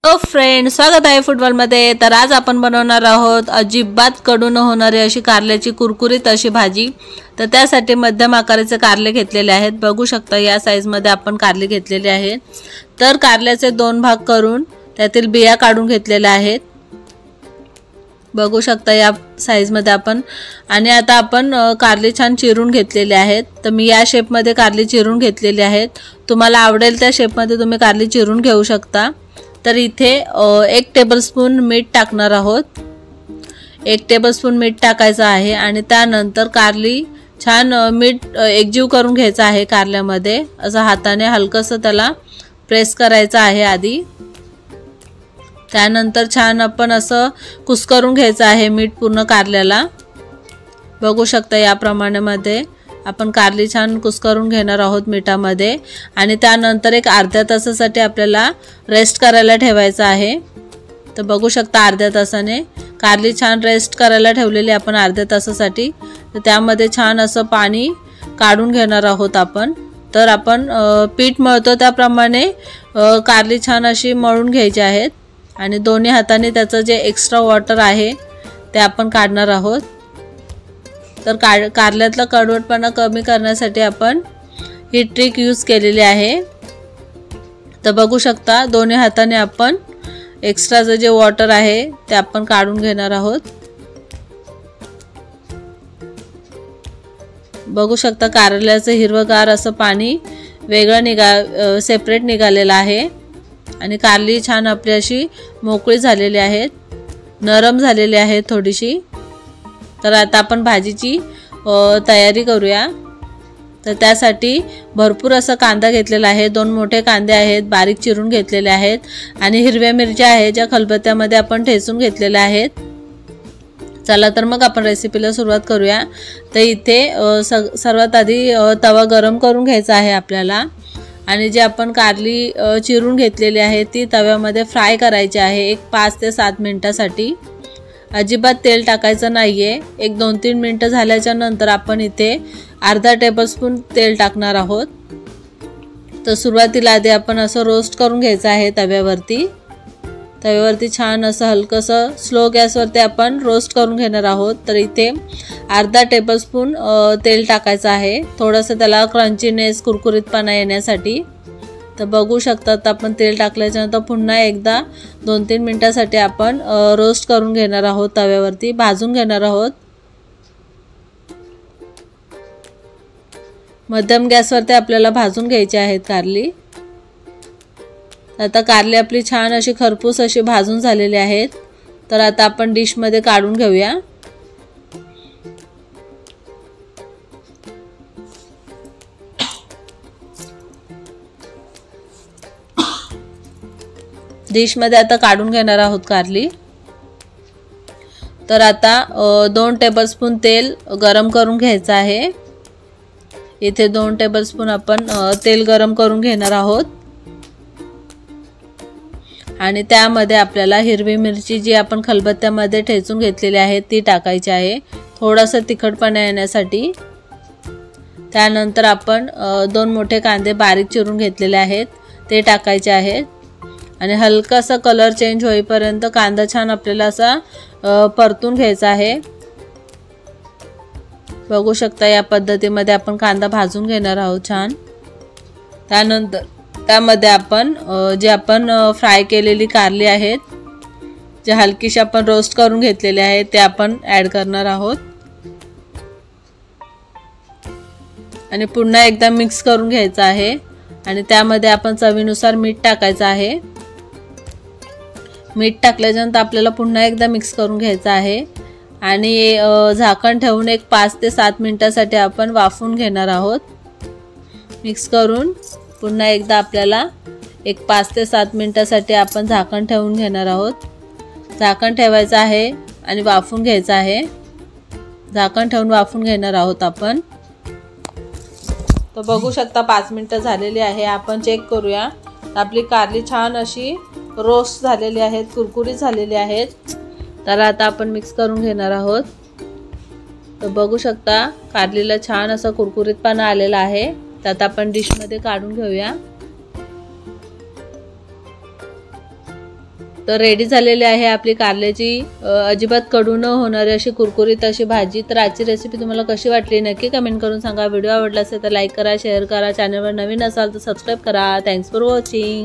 Friend, स्वागत आहे फुटबॉलमध्ये। तर आज आपण बनवणार आहोत अजिबात कडू न होणारी अशी कारल्याची कुरकुरीत अशी भाजी। तर त्यासाठी मध्यम आकाराचे कारले घेतलेले आहेत। बघू शकता या साइज मध्ये आपण कारले घेतलेले आहेत। तर कारल्याचे दोन भाग करून त्यातील बिया काढून घेतलेल्या आहेत। बघू शकता या साइज मध्ये आपण। आणि आता आपण कारले छान चिरून घेतलेले आहेत। तर मी या शेप मध्ये कारले चिरून घेतलेले आहेत। तुम्हाला आवडेल त्या शेप मध्ये तुम्ही कारले चिरून घेऊ शकता। तर इथे 1 टेबलस्पून मीठ टाकणार आहोत। 1 टेबलस्पून मीठ टाकायचं आहे आणि त्यानंतर कारली छान मीठ एकजीव करून घ्यायचं आहे कारल्यामध्ये। असं हाताने हलकसं त्याला प्रेस करायचं आहे आधी। त्यानंतर छान आपण असं कुस्करून घ्यायचं आहे मीठ पूर्ण कारल्याला। बघू शकता या प्रमाणामध्ये आपण कारली छान कुस्करून घेणार आहोत मिठामध्ये। आणि त्यानंतर एक अर्ध्या तासासाठी आपल्याला रेस्ट करायला ठेवायचं आहे। तर बघू शकता अर्ध्या तासाने कारली छान रेस्ट करायला ठेवलेली आपण अर्ध्या तासासाठी। तर त्यामध्ये छान असं पाणी काढून घेणार आहोत आपण। तर आपण पीठ मळतो त्याप्रमाणे कारली छान अशी मळून घ्यायची आहेत आणि दोन्ही हाताने त्याचं जे एक्स्ट्रा वॉटर आहे ते आपण काढणार आहोत। तर कारल्यातला कडवटपणा कमी करण्यासाठी आपण ही ट्रिक यूज केलेली आहे। तर बघू शकता दोन्ही हाताने आपण एक्स्ट्राचं जे वॉटर आहे ते आपण काढून घेणार आहोत। बघू शकता कारल्याचं हिरवगार असं पाणी वेगळं सेपरेट निघालेलं आहे आणि कारली छान आपली अशी मोकळी झालेली आहेत, नरम झालेली आहे थोडीशी। तर आता आपण भाजीची तयारी करूया। तर त्यासाठी भरपूर असा कांदा घेतलेला आहे। 2 मोठे कांदे आहेत, बारीक चिरून घेतलेले आहेत आणि हिरव्या मिरच्या आहेत ज्या खलबत्त्यामध्ये आपण ठेचून घेतलेल्या आहेत। चला तर मग आपण रेसिपीला सुरुवात करूया। तर इथे सर्वात आधी तवा गरम करून घ्यायचा आहे आपल्याला आणि जे आपण कारली चिरून घेतलेली आहे ती तव्यामध्ये फ्राय करायची आहे एक 5 ते 7 मिनिटासाठी। अजिबात तेल टाकायचं नाहीये। एक 2-3 मिनिटं झाल्याच्या नंतर आपण इथे अर्धा टेबलस्पून तेल टाकणार आहोत। तर सुरुवातीला आधी आपण असं रोस्ट करून घ्यायचं आहे तव्यावरती छान असं हलकसं स्लो गॅसवरती आपण रोस्ट करून घेणार आहोत। तर इथे अर्धा टेबलस्पून तेल टाकायचं आहे, थोडंसं त्याला क्रंचीनेस कुरकुरीतपणा येण्यासाठी। तर बघू शकता आपण तेल टाकल्याच्यानंतर पुन्हा एकदा 2-3 मिनिटासाठी आपण रोस्ट करून घेणार आहोत, तव्यावरती भाजून घेणार आहोत। मध्यम गॅसवरती आपल्याला भाजून घ्यायची आहेत कारली। आता कारली आपली छान अशी खरपूस अशी भाजून झालेली आहेत। तर आता आपण डिशमध्ये काढून घेऊया। डिशमध्ये आता काढून घेणार आहोत कारली। तर आता 2 टेबलस्पून तेल गरम करून घ्यायचं आहे। इथे 2 टेबलस्पून आपण तेल गरम करून घेणार आहोत आणि त्यामध्ये आपल्याला हिरवी मिरची जी आपण खलबत्त्यामध्ये ठेचून घेतलेली आहे ती टाकायची आहे, थोडासा तिखटपणा येण्यासाठी। त्यानंतर आपण 2 मोठे कांदे बारीक चिरून घेतलेले आहेत ते टाकायचे आहेत आणि हलकासा कलर चेंज होईपर्यंत कांदा छान आपल्याला असा परतून घ्यायचा आहे। बघू शकता या पद्धतीमध्ये आपण कांदा भाजून घेणार आहोत छान। त्यानंतर त्यामध्ये आपण जे आपण फ्राय केलेली कारली आहेत, जे हलकीशी आपण रोस्ट करून घेतलेले आहेत ते आपण ॲड करणार आहोत आणि पुन्हा एकदा मिक्स करून घ्यायचं आहे आणि त्यामध्ये आपण चवीनुसार मीठ टाकायचं आहे। मीठ टाकल्यानंतर आपल्याला पुन्हा एकदा मिक्स करून घ्यायचं आहे आणि झाकण ठेवून एक 5 ते 7 मिनिटासाठी आपण वाफवून घेणार आहोत। मिक्स करून पुन्हा एकदा आपल्याला एक 5 ते 7 मिनिटासाठी आपण झाकण ठेवून घेणार आहोत। झाकण ठेवायचं आहे आणि वाफवून घ्यायचं आहे। झाकण ठेवून वाफवून घेणार आहोत आपण। तर बघू शकता 5 मिनिटं झालेली आहे। आपण चेक करूया। आपली कारली छान अशी रोस्ट झालेली आहेत, कुरकुरीत झालेली आहेत। तर आता आपण मिक्स करून घेणार आहोत। तर बघू शकता कारलीला छान असा कुरकुरीतपणा आलेला आहे। तर आपण डिशमध्ये काढून घेऊया। तर रेडी झालेली आहे आपली कारल्याची अजिबात कडू न होणारी अशी कुरकुरीत अशी भाजी। तर आजची रेसिपी तुम्हाला कशी वाटली नक्की कमेंट करून सांगा। व्हिडिओ आवडला असेल तर लाईक करा, शेअर करा, चॅनलवर नवीन असाल तर सबस्क्राईब करा। Thanks for watching.